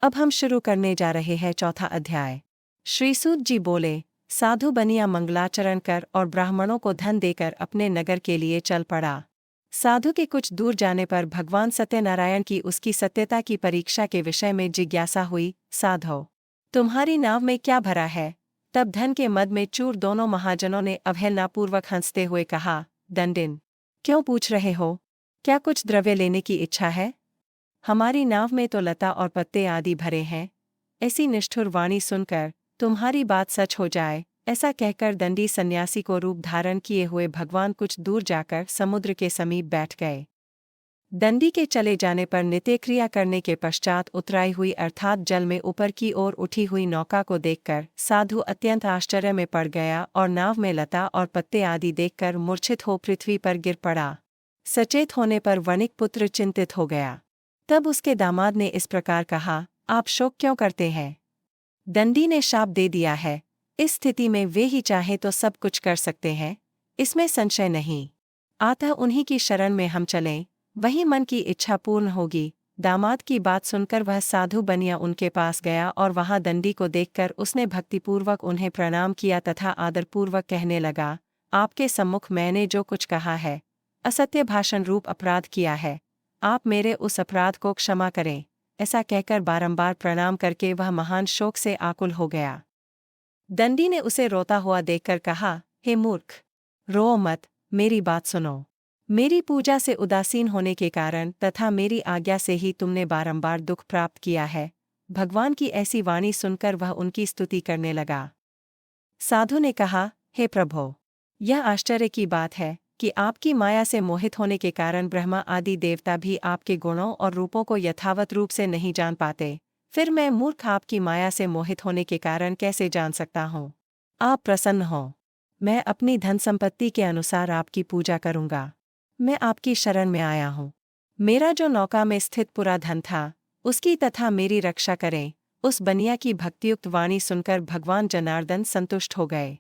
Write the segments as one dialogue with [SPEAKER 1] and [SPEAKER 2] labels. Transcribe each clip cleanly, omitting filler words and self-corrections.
[SPEAKER 1] अब हम शुरू करने जा रहे हैं चौथा अध्याय। श्री सूत जी बोले, साधु बनिया मंगलाचरण कर और ब्राह्मणों को धन देकर अपने नगर के लिए चल पड़ा। साधु के कुछ दूर जाने पर भगवान सत्यनारायण की उसकी सत्यता की परीक्षा के विषय में जिज्ञासा हुई। साधो, तुम्हारी नाव में क्या भरा है? तब धन के मद में चूर दोनों महाजनों ने अवहेलनापूर्वक हंसते हुए कहा, दंडिन, क्यों पूछ रहे हो? क्या कुछ द्रव्य लेने की इच्छा है? हमारी नाव में तो लता और पत्ते आदि भरे हैं। ऐसी निष्ठुर वाणी सुनकर तुम्हारी बात सच हो जाए, ऐसा कहकर दंडी सन्यासी को रूप धारण किए हुए भगवान कुछ दूर जाकर समुद्र के समीप बैठ गए। दंडी के चले जाने पर नित्यक्रिया करने के पश्चात उतराई हुई अर्थात जल में ऊपर की ओर उठी हुई नौका को देखकर साधु अत्यंत आश्चर्य में पड़ गया और नाव में लता और पत्ते आदि देखकर मूर्छित हो पृथ्वी पर गिर पड़ा। सचेत होने पर वणिक पुत्र चिंतित हो गया। तब उसके दामाद ने इस प्रकार कहा, आप शोक क्यों करते हैं? दंडी ने शाप दे दिया है। इस स्थिति में वे ही चाहे तो सब कुछ कर सकते हैं, इसमें संशय नहीं। अतः उन्हीं की शरण में हम चलें, वही मन की इच्छा पूर्ण होगी। दामाद की बात सुनकर वह साधु बनिया उनके पास गया और वहां दंडी को देखकर उसने भक्तिपूर्वक उन्हें प्रणाम किया तथा आदरपूर्वक कहने लगा, आपके सम्मुख मैंने जो कुछ कहा है, असत्य भाषण रूप अपराध किया है, आप मेरे उस अपराध को क्षमा करें। ऐसा कहकर बारंबार प्रणाम करके वह महान शोक से आकुल हो गया। दंडी ने उसे रोता हुआ देखकर कहा, हे मूर्ख, रो मत, मेरी बात सुनो। मेरी पूजा से उदासीन होने के कारण तथा मेरी आज्ञा से ही तुमने बारंबार दुख प्राप्त किया है। भगवान की ऐसी वाणी सुनकर वह उनकी स्तुति करने लगा। साधु ने कहा, हे प्रभो, यह आश्चर्य की बात है कि आपकी माया से मोहित होने के कारण ब्रह्मा आदि देवता भी आपके गुणों और रूपों को यथावत रूप से नहीं जान पाते। फिर मैं मूर्ख आपकी माया से मोहित होने के कारण कैसे जान सकता हूँ? आप प्रसन्न हो, मैं अपनी धन संपत्ति के अनुसार आपकी पूजा करूँगा। मैं आपकी शरण में आया हूँ। मेरा जो नौका में स्थित पूरा धन था, उसकी तथा मेरी रक्षा करें। उस बनिया की भक्तियुक्त वाणी सुनकर भगवान जनार्दन संतुष्ट हो गए।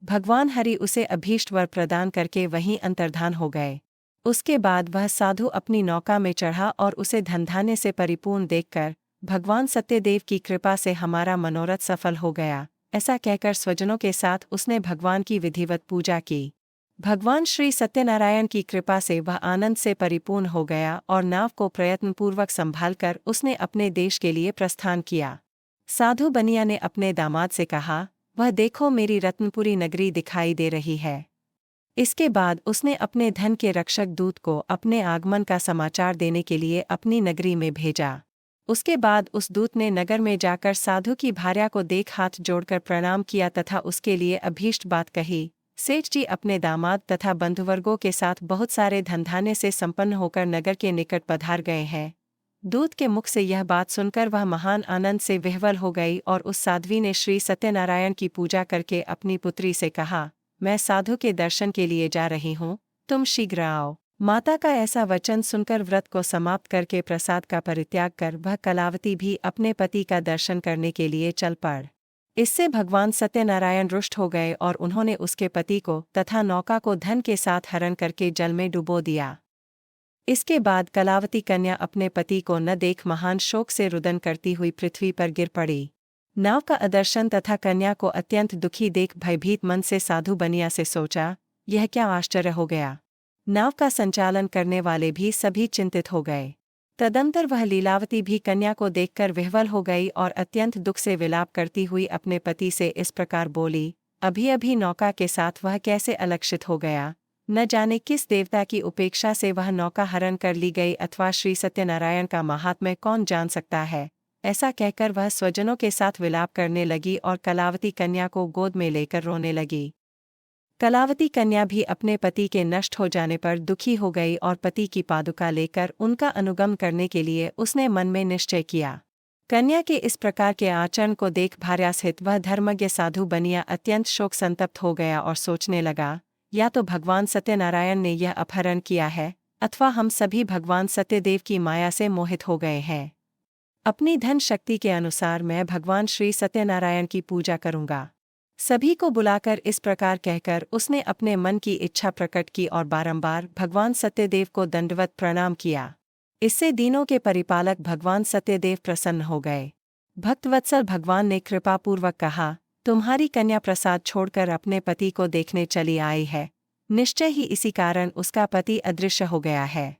[SPEAKER 1] भगवान हरि उसे अभीष्ट वर प्रदान करके वहीं अंतर्धान हो गए। उसके बाद वह साधु अपनी नौका में चढ़ा और उसे धनधान्य से परिपूर्ण देखकर भगवान सत्यदेव की कृपा से हमारा मनोरथ सफल हो गया, ऐसा कहकर स्वजनों के साथ उसने भगवान की विधिवत पूजा की। भगवान श्री सत्यनारायण की कृपा से वह आनंद से परिपूर्ण हो गया और नाव को प्रयत्नपूर्वक संभालकर उसने अपने देश के लिए प्रस्थान किया। साधु बनिया ने अपने दामाद से कहा, वह देखो मेरी रत्नपुरी नगरी दिखाई दे रही है। इसके बाद उसने अपने धन के रक्षक दूत को अपने आगमन का समाचार देने के लिए अपनी नगरी में भेजा। उसके बाद उस दूत ने नगर में जाकर साधु की भार्या को देख हाथ जोड़कर प्रणाम किया तथा उसके लिए अभीष्ट बात कही। सेठ जी अपने दामाद तथा बंधुवर्गों के साथ बहुत सारे धनधान्य से संपन्न होकर नगर के निकट पधार गए हैं। दूत के मुख से यह बात सुनकर वह महान आनंद से विह्वल हो गई और उस साध्वी ने श्री सत्यनारायण की पूजा करके अपनी पुत्री से कहा, मैं साधु के दर्शन के लिए जा रही हूँ, तुम शीघ्र आओ। माता का ऐसा वचन सुनकर व्रत को समाप्त करके प्रसाद का परित्याग कर वह कलावती भी अपने पति का दर्शन करने के लिए चल पड़। इससे भगवान सत्यनारायण रुष्ट हो गए और उन्होंने उसके पति को तथा नौका को धन के साथ हरण करके जल में डुबो दिया। इसके बाद कलावती कन्या अपने पति को न देख महान शोक से रुदन करती हुई पृथ्वी पर गिर पड़ी। नाव का अदर्शन तथा कन्या को अत्यंत दुखी देख भयभीत मन से साधु बनिया से सोचा, यह क्या आश्चर्य हो गया। नाव का संचालन करने वाले भी सभी चिंतित हो गए। तदंतर वह लीलावती भी कन्या को देखकर विह्वल हो गई और अत्यंत दुख से विलाप करती हुई अपने पति से इस प्रकार बोली, अभी अभी नौका के साथ वह कैसे अलक्षित हो गया। न जाने किस देवता की उपेक्षा से वह नौका हरण कर ली गई अथवा श्री सत्यनारायण का महात्म्य कौन जान सकता है। ऐसा कहकर वह स्वजनों के साथ विलाप करने लगी और कलावती कन्या को गोद में लेकर रोने लगी। कलावती कन्या भी अपने पति के नष्ट हो जाने पर दुखी हो गई और पति की पादुका लेकर उनका अनुगम करने के लिए उसने मन में निश्चय किया। कन्या के इस प्रकार के आचरण को देख भार्यासहित वह धर्मज्ञ साधु बनिया अत्यंत शोक संतप्त हो गया और सोचने लगा, या तो भगवान सत्यनारायण ने यह अपहरण किया है अथवा हम सभी भगवान सत्यदेव की माया से मोहित हो गए हैं। अपनी धन शक्ति के अनुसार मैं भगवान श्री सत्यनारायण की पूजा करूंगा। सभी को बुलाकर इस प्रकार कहकर उसने अपने मन की इच्छा प्रकट की और बारंबार भगवान सत्यदेव को दंडवत प्रणाम किया। इससे दीनों के परिपालक भगवान सत्यदेव प्रसन्न हो गए। भक्तवत्सल भगवान ने कृपापूर्वक कहा, तुम्हारी कन्या प्रसाद छोड़कर अपने पति को देखने चली आई है। निश्चय ही इसी कारण उसका पति अदृश्य हो गया है।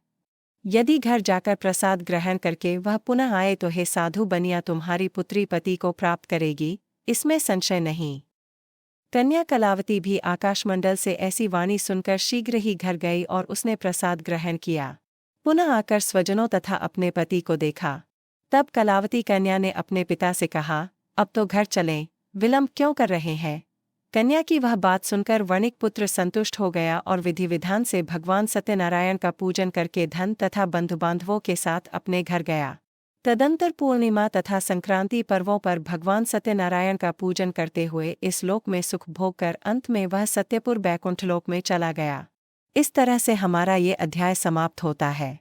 [SPEAKER 1] यदि घर जाकर प्रसाद ग्रहण करके वह पुनः आए तो हे साधु बनिया तुम्हारी पुत्री पति को प्राप्त करेगी, इसमें संशय नहीं। कन्या कलावती भी आकाशमंडल से ऐसी वाणी सुनकर शीघ्र ही घर गई और उसने प्रसाद ग्रहण किया। पुनः आकर स्वजनों तथा अपने पति को देखा। तब कलावती कन्या ने अपने पिता से कहा, अब तो घर चलें, विलंब क्यों कर रहे हैं। कन्या की वह बात सुनकर वणिक पुत्र संतुष्ट हो गया और विधि विधान से भगवान सत्यनारायण का पूजन करके धन तथा बंधुबांधवों के साथ अपने घर गया। तदंतर पूर्णिमा तथा संक्रांति पर्वों पर भगवान सत्यनारायण का पूजन करते हुए इस लोक में सुख भोग कर अंत में वह सत्यपुर बैकुंठ लोक में चला गया। इस तरह से हमारा ये अध्याय समाप्त होता है।